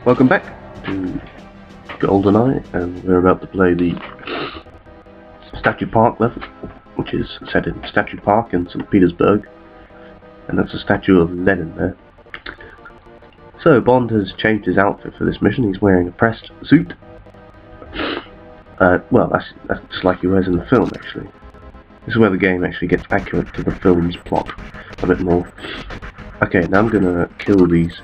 Welcome back to Goldeneye, and we're about to play the Statue Park level, which is set in Statue Park in St. Petersburg, and that's a statue of Lenin there. So Bond has changed his outfit for this mission. He's wearing a pressed suit. Well, that's just like he wears in the film, actually. This is where the game actually gets accurate to the film's plot a bit more. Okay, now I'm gonna kill these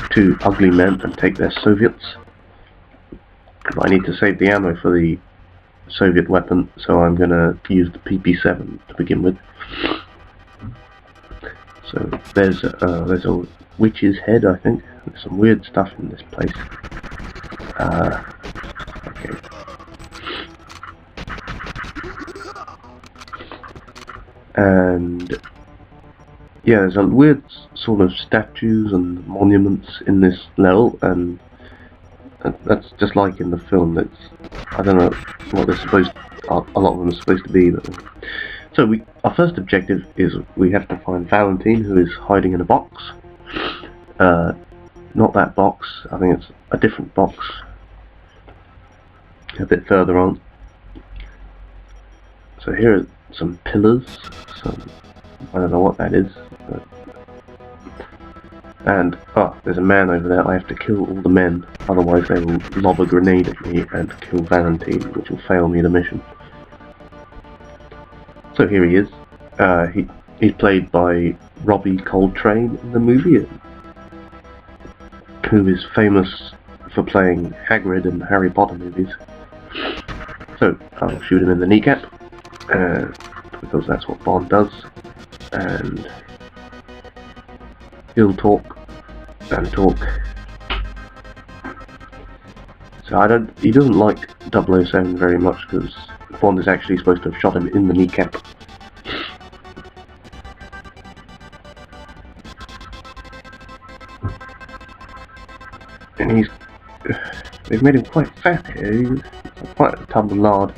two ugly men and take their Soviets. But I need to save the ammo for the Soviet weapon, so I'm gonna use the PP7 to begin with. So there's a witch's head, I think. There's some weird stuff in this place. Okay. And yeah, there's a weird sort of statues and monuments in this level, and that's just like in the film. I don't know what they're supposed. A lot of them are supposed to be. But, so our first objective is we have to find Valentine, who is hiding in a box. Not that box. I think it's a different box. A bit further on. So here are some pillars. I don't know what that is. And, there's a man over there. I have to kill all the men, otherwise they will lob a grenade at me and kill Valentine, which will fail me the mission. So here he is. He's played by Robbie Coltrane in the movie, who is famous for playing Hagrid in the Harry Potter movies. So, I'll shoot him in the kneecap, because that's what Bond does, and he'll talk and talk. So he doesn't like 007 very much, because Bond is actually supposed to have shot him in the kneecap. And they've made him quite fat here. He's quite a tub of lard.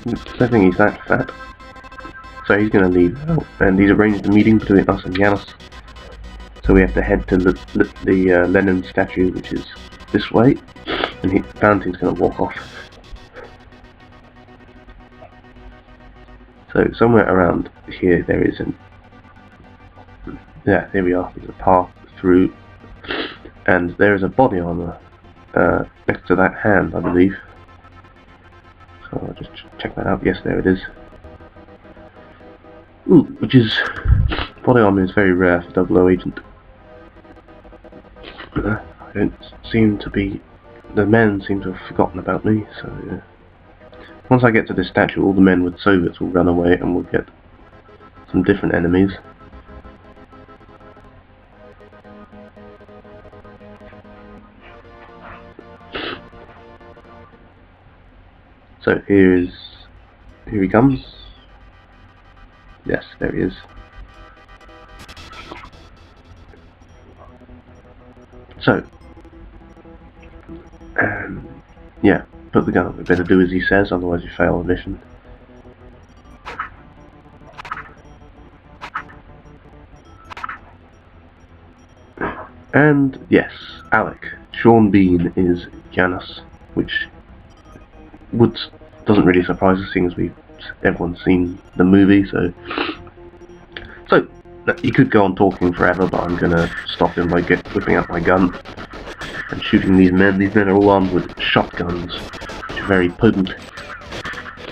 I don't think he's that fat. So he's going to leave out, and he's arranged a meeting between us and Yanis. So we have to head to the Lenin statue, which is this way, and Valentine's going to walk off. So somewhere around here there is yeah, there we are. There's a path through, and there is a body armor next to that hand, I believe. So I'll just check that out. Yes, there it is. Ooh, body armor is very rare for 00 agent. I don't seem to be. The men seem to have forgotten about me, so yeah. Once I get to this statue, all the men with Soviets will run away and we'll get some different enemies. So here he comes. Yes, there he is. So, yeah, put the gun up. We better do as he says, otherwise you fail the mission. And yes, Alec. Sean Bean is Yanis, which doesn't really surprise us, seeing as everyone's seen the movie. So he could go on talking forever, but I'm gonna stop him by whipping out my gun and shooting these men. These men are all armed with shotguns, which are very potent.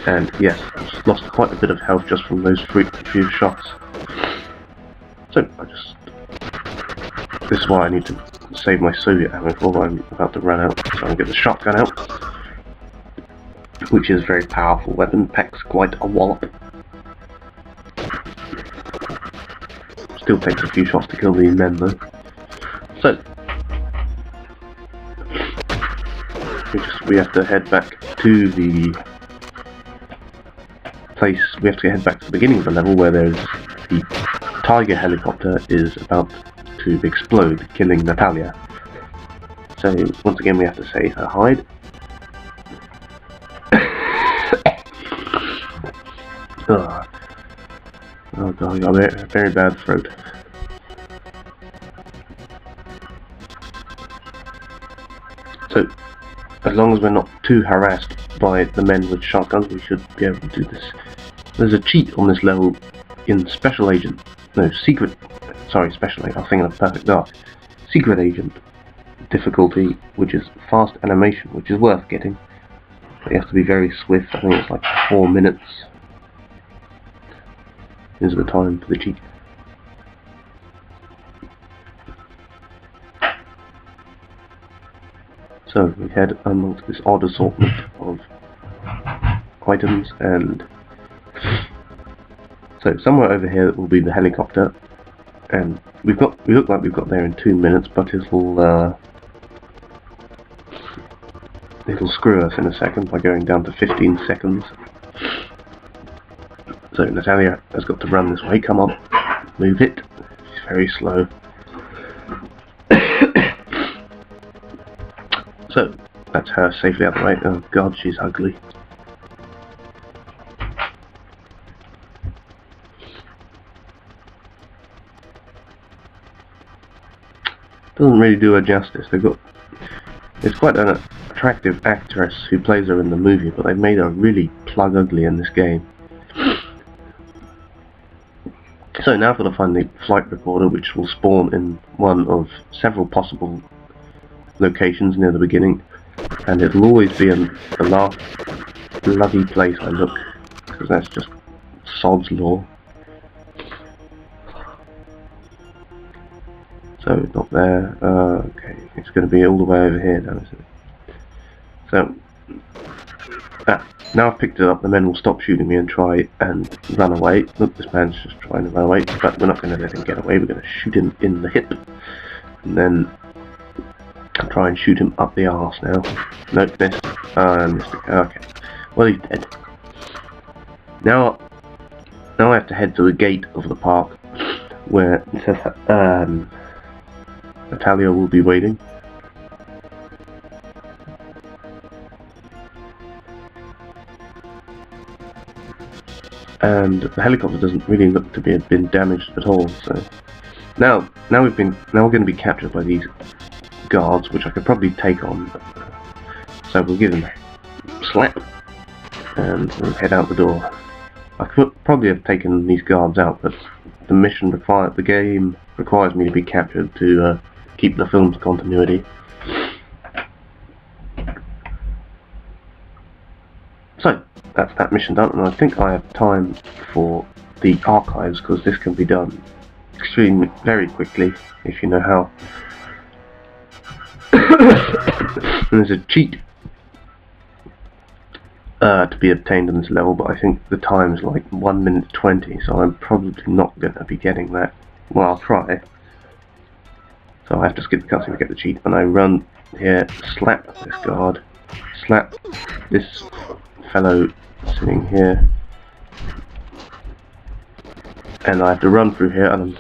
And yes, I've lost quite a bit of health just from those few shots. So this is why I need to save my Soviet ammo before I'm about to run out. So I'll get the shotgun out, which is a very powerful weapon, packs quite a wallop. Still takes a few shots to kill these men though. So we have to head back to the place. We have to head back to the beginning of the level where there's the Tiger helicopter is about to explode, killing Natalia. So once again we have to save her hide. Oh god, I got a very bad throat. So, as long as we're not too harassed by the men with shotguns, we should be able to do this. There's a cheat on this level in Special Agent, no, Secret, sorry, Special Agent, I was thinking of Perfect Dark. Secret Agent difficulty, which is fast animation, which is worth getting. But you have to be very swift. I think it's like 4 minutes is the time for the cheat. So we head amongst this odd assortment of items, and so somewhere over here will be the helicopter, and we look like we've got there in 2 minutes, but it'll screw us in a second by going down to 15 seconds. So Natalia has got to run this way. Come on, move it. She's very slow. So that's her safely out of the way. Oh god, she's ugly. Doesn't really do her justice. It's quite an attractive actress who plays her in the movie, but they've made her really plug ugly in this game. So now I've got to find the flight recorder, which will spawn in one of several possible locations near the beginning, and it'll always be in the last bloody place I look, because that's just sod's law. So not there. Okay, it's going to be all the way over here now, isn't it? So now I've picked it up, the men will stop shooting me and try and run away. Look, this man's just trying to run away, but we're not going to let him get away. We're going to shoot him in the hip, and then try and shoot him up the arse now. Nope, missed. Missed it. Okay. Well, he's dead. Now I have to head to the gate of the park, where it says Natalia will be waiting. And the helicopter doesn't really look to have been damaged at all. So now we're going to be captured by these guards, which I could probably take on. So we'll give them a slap and we'll head out the door. I could probably have taken these guards out, but the game requires me to be captured to keep the film's continuity. So that's that mission done, and I think I have time for the archives, because this can be done very quickly if you know how. And there's a cheat to be obtained on this level, but I think the time is like 1 minute 20, so I'm probably not going to be getting that. Well, I'll try. So I have to skip the cutscene to get the cheat, and I run here, slap this guard, slap this fellow sitting here, and I have to run through here, and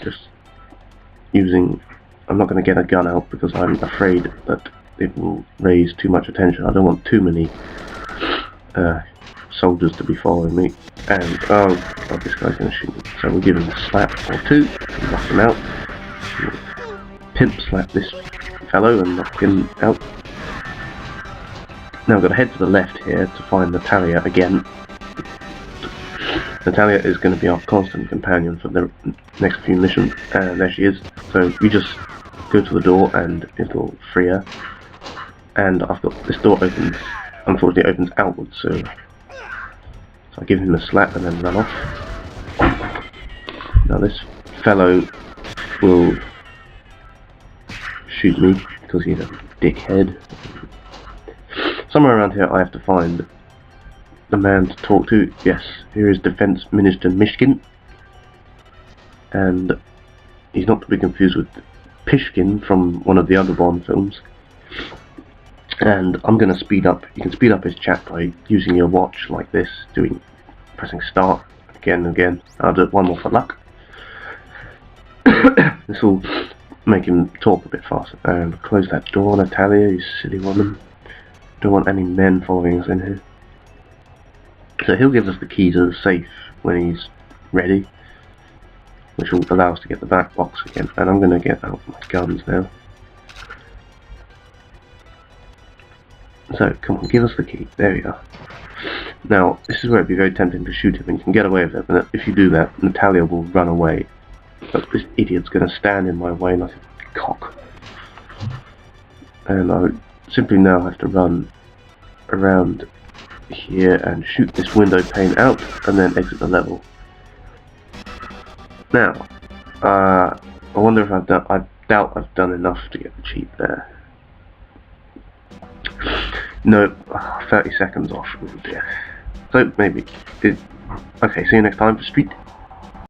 I'm not going to get a gun out because I'm afraid that it will raise too much attention. I don't want too many soldiers to be following me, and oh god, this guy's going to shoot me. So we'll give him a slap or two and knock him out. Pimp slap this fellow and knock him out. Now I've got to head to the left here to find Natalia again. Natalia is going to be our constant companion for the next few missions, and there she is. So we just go to the door and it'll free her. And I've got this door opens, unfortunately opens outwards, so I give him a slap and then run off. Now this fellow will shoot me because he's a dickhead. Somewhere around here I have to find the man to talk to. Yes, here is Defense Minister Mishkin, and he's not to be confused with Pishkin from one of the other Bond films. And I'm going to speed up. You can speed up his chat by using your watch like this, pressing start again and again. I'll do it one more for luck. This will make him talk a bit faster. And close that door, Natalia, you silly woman. Don't want any men following us in here. So he'll give us the key to the safe when he's ready, which will allow us to get the back box again. And I'm going to get out my guns now. So, come on, give us the key. There we are. Now, this is where it'd be very tempting to shoot him, and you can get away with it, but if you do that, Natalia will run away. But this idiot's going to stand in my way like a cock. And I would simply now have to run around here and shoot this window pane out, and then exit the level. Now, I wonder if I doubt I've done enough to get the cheat there. No, 30 seconds off. Oh dear. So maybe. Okay, see you next time for Street.